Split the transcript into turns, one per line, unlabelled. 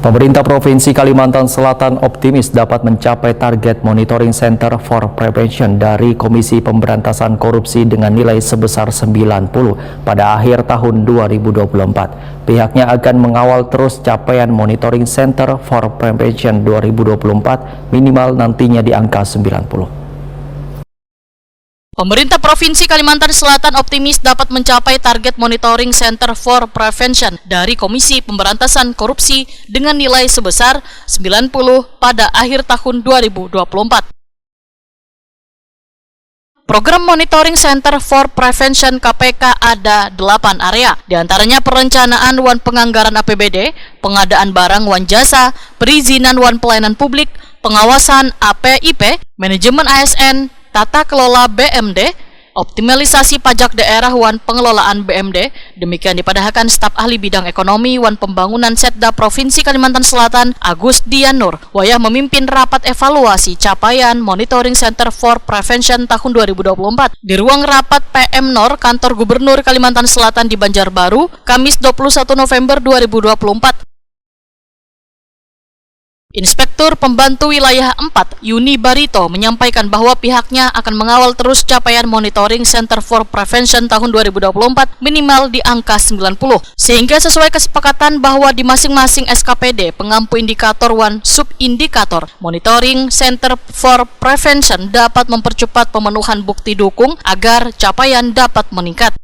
Pemerintah Provinsi Kalimantan Selatan optimis dapat mencapai target Monitoring Center for Prevention dari Komisi Pemberantasan Korupsi dengan nilai sebesar 90 pada akhir tahun 2024. Pihaknya akan mengawal terus capaian Monitoring Center for Prevention 2024 minimal nantinya di angka 90.
Pemerintah Provinsi Kalimantan Selatan optimis dapat mencapai target Monitoring Center for Prevention dari Komisi Pemberantasan Korupsi dengan nilai sebesar 90 pada akhir tahun 2024. Program Monitoring Center for Prevention KPK ada 8 area, diantaranya perencanaan wan penganggaran APBD, pengadaan barang wan jasa, perizinan wan pelayanan publik, pengawasan APIP, manajemen ASN, tata kelola BMD, optimalisasi pajak daerah wan pengelolaan BMD. Demikian dipadahkan staf ahli bidang ekonomi wan pembangunan Setda Provinsi Kalimantan Selatan Agus Dianur wayah memimpin rapat evaluasi capaian Monitoring Center for Prevention tahun 2024 di ruang rapat PM Nor Kantor Gubernur Kalimantan Selatan di Banjarbaru, Kamis 21 November 2024. Inspektur Pembantu Wilayah 4, Yuni Barito, menyampaikan bahwa pihaknya akan mengawal terus capaian Monitoring Center for Prevention tahun 2024 minimal di angka 90, sehingga sesuai kesepakatan bahwa di masing-masing SKPD pengampu indikator wan subindikator, Monitoring Center for Prevention dapat mempercepat pemenuhan bukti dukung agar capaian dapat meningkat.